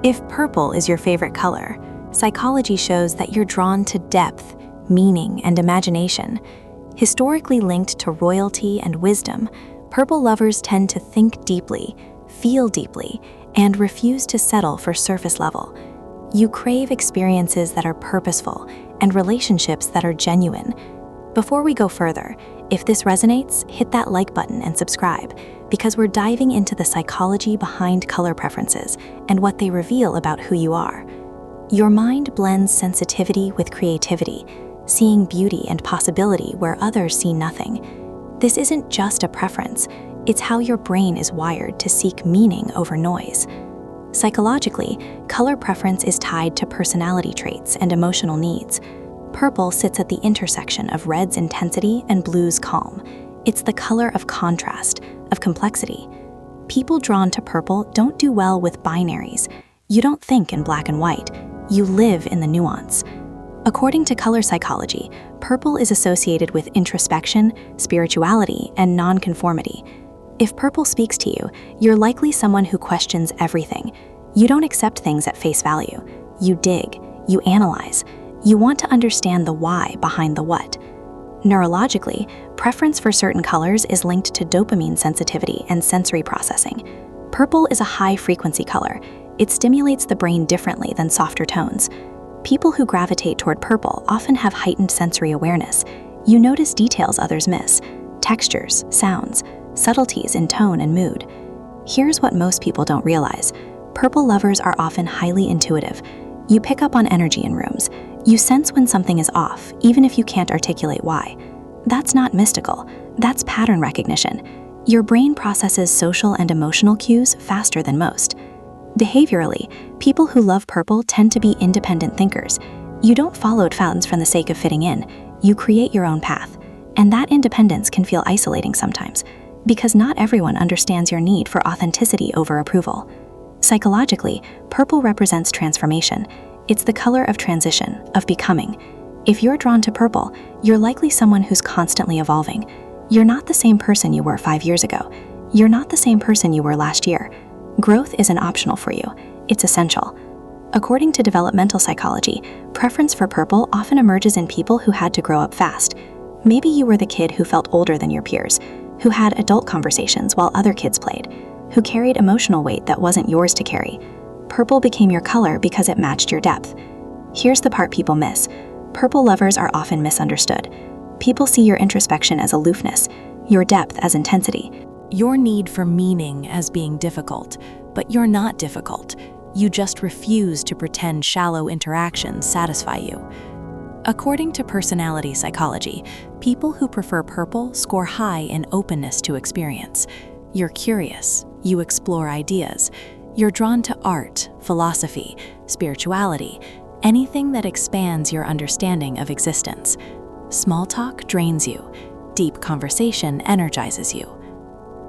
If purple is your favorite color, psychology shows that you're drawn to depth, meaning, and imagination. Historically linked to royalty and wisdom, purple lovers tend to think deeply, feel deeply, and refuse to settle for surface level. You crave experiences that are purposeful and relationships that are genuine. Before we go further, if this resonates, hit that like button and subscribe, because we're diving into the psychology behind color preferences and what they reveal about who you are. Your mind blends sensitivity with creativity, seeing beauty and possibility where others see nothing. This isn't just a preference, it's how your brain is wired to seek meaning over noise. Psychologically, color preference is tied to personality traits and emotional needs. Purple sits at the intersection of red's intensity and blue's calm. It's the color of contrast, of complexity. People drawn to purple don't do well with binaries. You don't think in black and white. You live in the nuance. According to color psychology, purple is associated with introspection, spirituality, and nonconformity. If purple speaks to you, you're likely someone who questions everything. You don't accept things at face value. You dig, you analyze. You want to understand the why behind the what. Neurologically, preference for certain colors is linked to dopamine sensitivity and sensory processing. Purple is a high-frequency color. It stimulates the brain differently than softer tones. People who gravitate toward purple often have heightened sensory awareness. You notice details others miss, textures, sounds, subtleties in tone and mood. Here's what most people don't realize. Purple lovers are often highly intuitive. You pick up on energy in rooms. You sense when something is off, even if you can't articulate why. That's not mystical. That's pattern recognition. Your brain processes social and emotional cues faster than most. Behaviorally, people who love purple tend to be independent thinkers. You don't follow trends for the sake of fitting in. You create your own path. And that independence can feel isolating sometimes, because not everyone understands your need for authenticity over approval. Psychologically, purple represents transformation. It's the color of transition, of becoming. If you're drawn to purple, you're likely someone who's constantly evolving. You're not the same person you were 5 years ago. You're not the same person you were last year. Growth isn't optional for you. It's essential. According to developmental psychology, preference for purple often emerges in people who had to grow up fast. Maybe you were the kid who felt older than your peers, who had adult conversations while other kids played, who carried emotional weight that wasn't yours to carry. Purple became your color because it matched your depth. Here's the part people miss. Purple lovers are often misunderstood. People see your introspection as aloofness, your depth as intensity, your need for meaning as being difficult, but you're not difficult. You just refuse to pretend shallow interactions satisfy you. According to personality psychology, people who prefer purple score high in openness to experience. You're curious, you explore ideas, you're drawn to art, philosophy, spirituality, anything that expands your understanding of existence. Small talk drains you, deep conversation energizes you.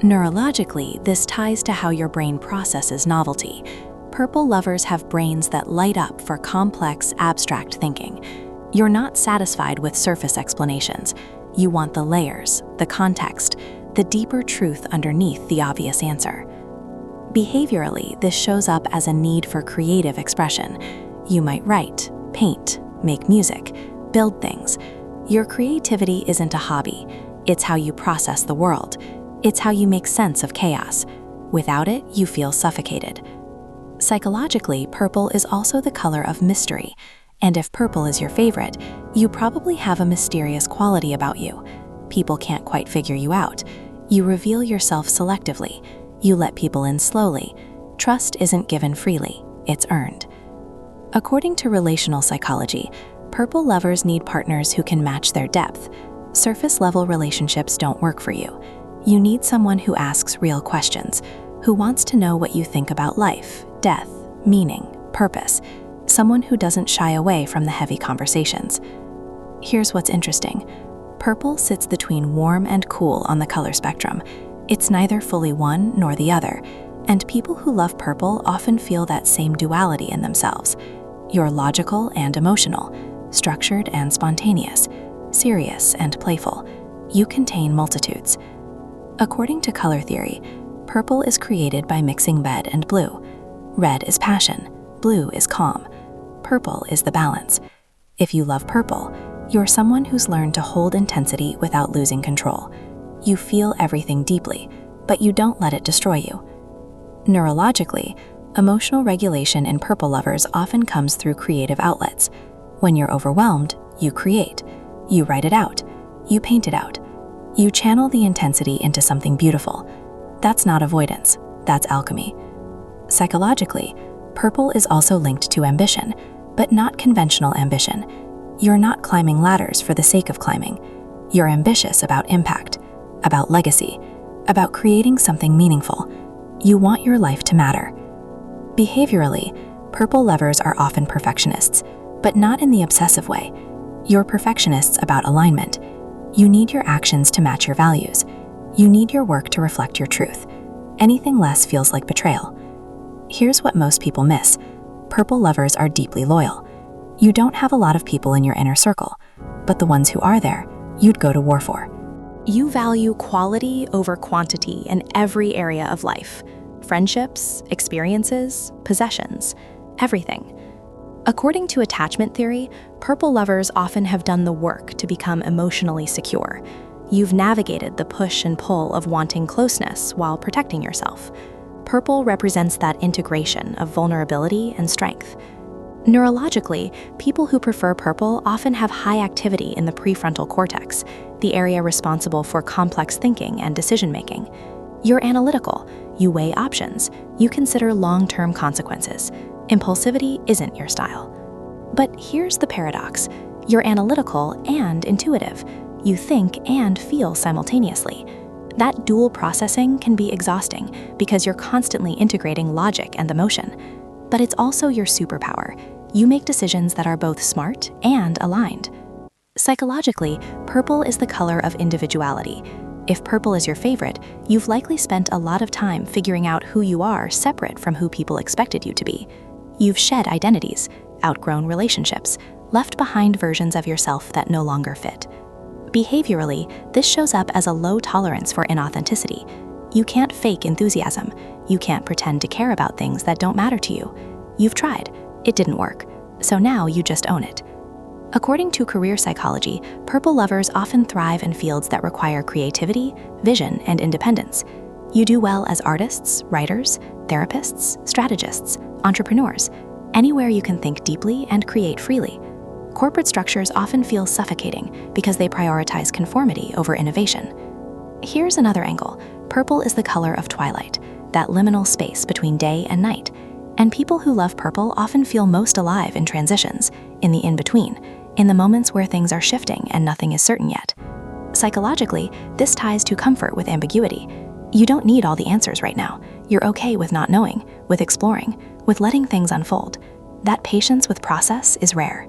Neurologically, this ties to how your brain processes novelty. Purple lovers have brains that light up for complex, abstract thinking. You're not satisfied with surface explanations. You want the layers, the context, the deeper truth underneath the obvious answer. Behaviorally, this shows up as a need for creative expression. You might write, paint, make music, build things. Your creativity isn't a hobby. It's how you process the world. It's how you make sense of chaos. Without it, you feel suffocated. Psychologically, purple is also the color of mystery. And if purple is your favorite, you probably have a mysterious quality about you. People can't quite figure you out. You reveal yourself selectively. You let people in slowly. Trust isn't given freely, it's earned. According to relational psychology, purple lovers need partners who can match their depth. Surface-level relationships don't work for you. You need someone who asks real questions, who wants to know what you think about life, death, meaning, purpose. Someone who doesn't shy away from the heavy conversations. Here's what's interesting. Purple sits between warm and cool on the color spectrum. It's neither fully one nor the other, and people who love purple often feel that same duality in themselves. You're logical and emotional, structured and spontaneous, serious and playful. You contain multitudes. According to color theory, purple is created by mixing red and blue. Red is passion, Blue is calm. Purple is the balance. If you love purple, you're someone who's learned to hold intensity without losing control. You feel everything deeply, but you don't let it destroy you. Neurologically, emotional regulation in purple lovers often comes through creative outlets. When you're overwhelmed, you create. You write it out. You paint it out. You channel the intensity into something beautiful. That's not avoidance, that's alchemy. Psychologically, purple is also linked to ambition, but not conventional ambition. You're not climbing ladders for the sake of climbing. You're ambitious about impact, about legacy, about creating something meaningful. You want your life to matter. Behaviorally, purple lovers are often perfectionists, but not in the obsessive way. You're perfectionists about alignment. You need your actions to match your values. You need your work to reflect your truth. Anything less feels like betrayal. Here's what most people miss. Purple lovers are deeply loyal. You don't have a lot of people in your inner circle, but the ones who are there, you'd go to war for. You value quality over quantity in every area of life. Friendships, experiences, possessions, everything. According to attachment theory, purple lovers often have done the work to become emotionally secure. You've navigated the push and pull of wanting closeness while protecting yourself. Purple represents that integration of vulnerability and strength. Neurologically, people who prefer purple often have high activity in the prefrontal cortex, the area responsible for complex thinking and decision-making. You're analytical, you weigh options, you consider long-term consequences. Impulsivity isn't your style. But here's the paradox. You're analytical and intuitive. You think and feel simultaneously. That dual processing can be exhausting because you're constantly integrating logic and emotion. But it's also your superpower. You make decisions that are both smart and aligned. Psychologically, purple is the color of individuality. If purple is your favorite, you've likely spent a lot of time figuring out who you are separate from who people expected you to be. You've shed identities, outgrown relationships, left behind versions of yourself that no longer fit. Behaviorally, this shows up as a low tolerance for inauthenticity. You can't fake enthusiasm. You can't pretend to care about things that don't matter to you. You've tried. It didn't work. So now you just own it. According to career psychology, purple lovers often thrive in fields that require creativity, vision, and independence. You do well as artists, writers, therapists, strategists, entrepreneurs, anywhere you can think deeply and create freely. Corporate structures often feel suffocating because they prioritize conformity over innovation. Here's another angle. Purple is the color of twilight, that liminal space between day and night. And people who love purple often feel most alive in transitions, in the in-between, in the moments where things are shifting and nothing is certain yet. Psychologically, this ties to comfort with ambiguity. You don't need all the answers right now. You're okay with not knowing, with exploring, with letting things unfold. That patience with process is rare.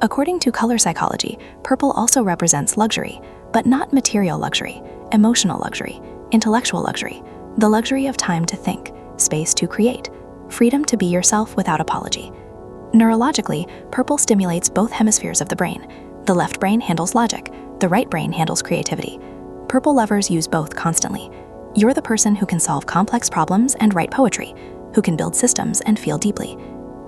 According to color psychology, purple also represents luxury, but not material luxury, emotional luxury, intellectual luxury, the luxury of time to think, space to create, freedom to be yourself without apology. Neurologically, purple stimulates both hemispheres of the brain. The left brain handles logic, the right brain handles creativity. Purple lovers use both constantly. You're the person who can solve complex problems and write poetry, who can build systems and feel deeply.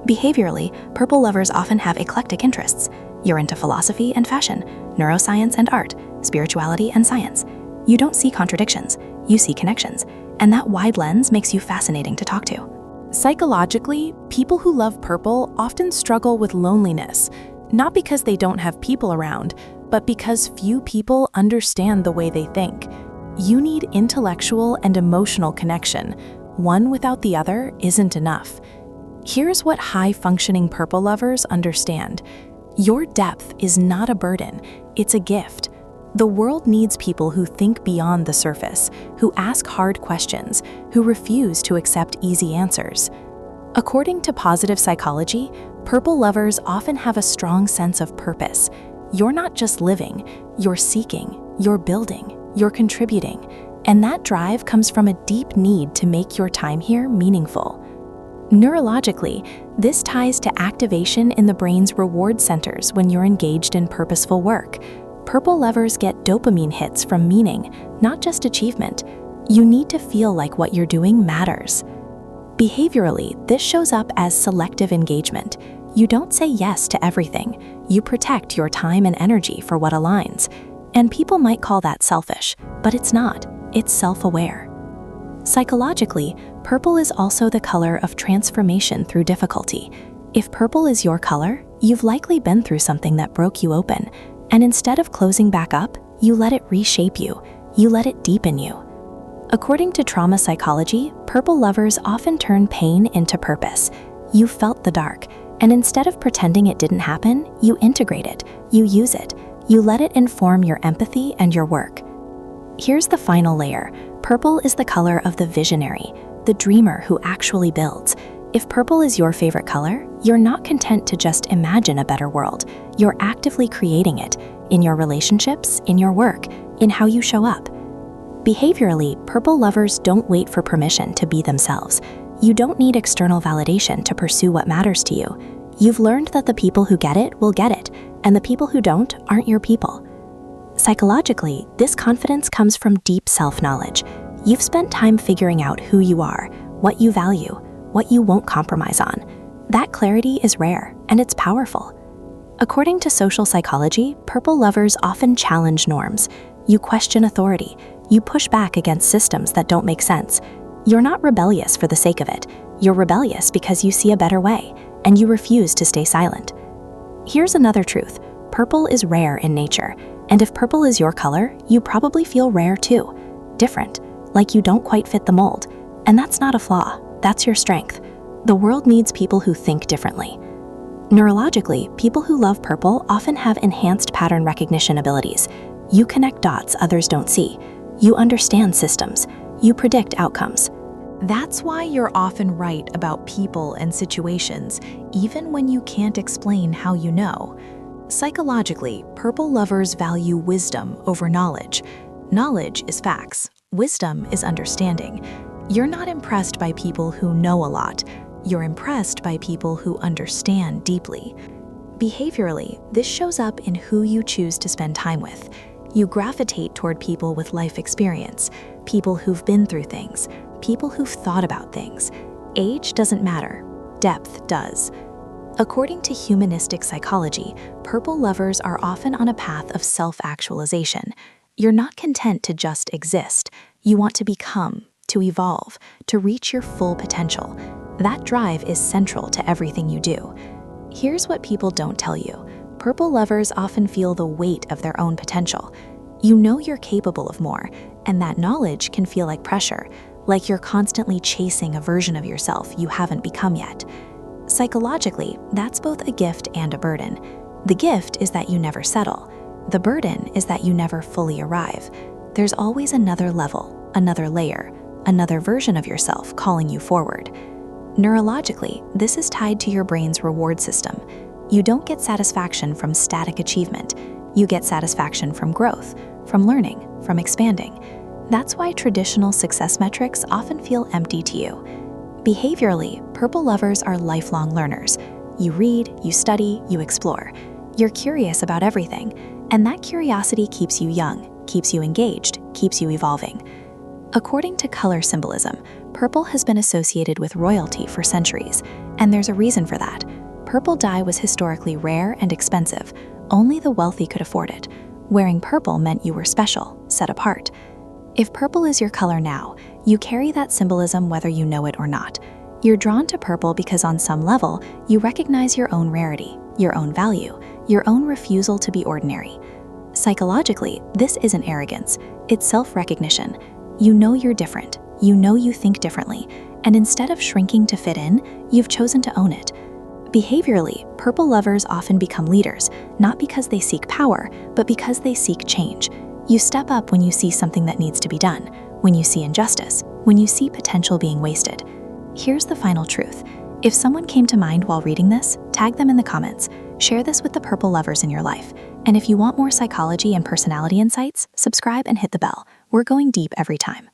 Behaviorally, purple lovers often have eclectic interests. You're into philosophy and fashion, neuroscience and art, spirituality and science. You don't see contradictions, you see connections, and that wide lens makes you fascinating to talk to. Psychologically, people who love purple often struggle with loneliness, not because they don't have people around, but because few people understand the way they think. You need intellectual and emotional connection. One without the other isn't enough. Here's what high-functioning purple lovers understand. Your depth is not a burden, it's a gift. The world needs people who think beyond the surface, who ask hard questions, who refuse to accept easy answers. According to positive psychology, purple lovers often have a strong sense of purpose. You're not just living, you're seeking, you're building, you're contributing, and that drive comes from a deep need to make your time here meaningful. Neurologically, this ties to activation in the brain's reward centers when you're engaged in purposeful work. Purple lovers get dopamine hits from meaning, not just achievement. You need to feel like what you're doing matters. Behaviorally, this shows up as selective engagement. You don't say yes to everything. You protect your time and energy for what aligns. And people might call that selfish, but it's not. It's self-aware. Psychologically, purple is also the color of transformation through difficulty. If purple is your color, you've likely been through something that broke you open, and instead of closing back up, you let it reshape you. You let it deepen you. According to trauma psychology, purple lovers often turn pain into purpose. You felt the dark, and instead of pretending it didn't happen, you integrate it, you use it, you let it inform your empathy and your work. Here's the final layer. Purple is the color of the visionary, the dreamer who actually builds. If purple is your favorite color, you're not content to just imagine a better world. You're actively creating it in your relationships, in your work, in how you show up. Behaviorally, purple lovers don't wait for permission to be themselves. You don't need external validation to pursue what matters to you. You've learned that the people who get it will get it, and the people who don't aren't your people. Psychologically, this confidence comes from deep self-knowledge. You've spent time figuring out who you are, what you value, what you won't compromise on. That clarity is rare, and it's powerful. According to social psychology, purple lovers often challenge norms. You question authority. You push back against systems that don't make sense. You're not rebellious for the sake of it. You're rebellious because you see a better way, and you refuse to stay silent. Here's another truth. Purple is rare in nature, and if purple is your color, you probably feel rare too. Different, like you don't quite fit the mold. And that's not a flaw, that's your strength. The world needs people who think differently. Neurologically, people who love purple often have enhanced pattern recognition abilities. You connect dots others don't see. You understand systems. You predict outcomes. That's why you're often right about people and situations, even when you can't explain how you know. Psychologically, purple lovers value wisdom over knowledge. Knowledge is facts. Wisdom is understanding. You're not impressed by people who know a lot. You're impressed by people who understand deeply. Behaviorally, this shows up in who you choose to spend time with. You gravitate toward people with life experience, people who've been through things, people who've thought about things. Age doesn't matter. Depth does. According to humanistic psychology, purple lovers are often on a path of self-actualization. You're not content to just exist. You want to become, to evolve, to reach your full potential. That drive is central to everything you do. Here's what people don't tell you. Purple lovers often feel the weight of their own potential. You know you're capable of more, and that knowledge can feel like pressure, like you're constantly chasing a version of yourself you haven't become yet. Psychologically, that's both a gift and a burden. The gift is that you never settle. The burden is that you never fully arrive. There's always another level, another layer, another version of yourself calling you forward. Neurologically, this is tied to your brain's reward system. You don't get satisfaction from static achievement. You get satisfaction from growth, from learning, from expanding. That's why traditional success metrics often feel empty to you. Behaviorally, purple lovers are lifelong learners. You read, you study, you explore. You're curious about everything, and that curiosity keeps you young, keeps you engaged, keeps you evolving. According to color symbolism, purple has been associated with royalty for centuries, and there's a reason for that. Purple dye was historically rare and expensive. Only the wealthy could afford it. Wearing purple meant you were special, set apart. If purple is your color now, you carry that symbolism whether you know it or not. You're drawn to purple because on some level, you recognize your own rarity, your own value, your own refusal to be ordinary. Psychologically, this isn't arrogance, it's self-recognition. You know you're different, you know you think differently, and instead of shrinking to fit in, you've chosen to own it. Behaviorally, purple lovers often become leaders, not because they seek power, but because they seek change. You step up when you see something that needs to be done, when you see injustice, when you see potential being wasted. Here's the final truth. If someone came to mind while reading this, tag them in the comments. Share this with the purple lovers in your life. And if you want more psychology and personality insights, subscribe and hit the bell. We're going deep every time.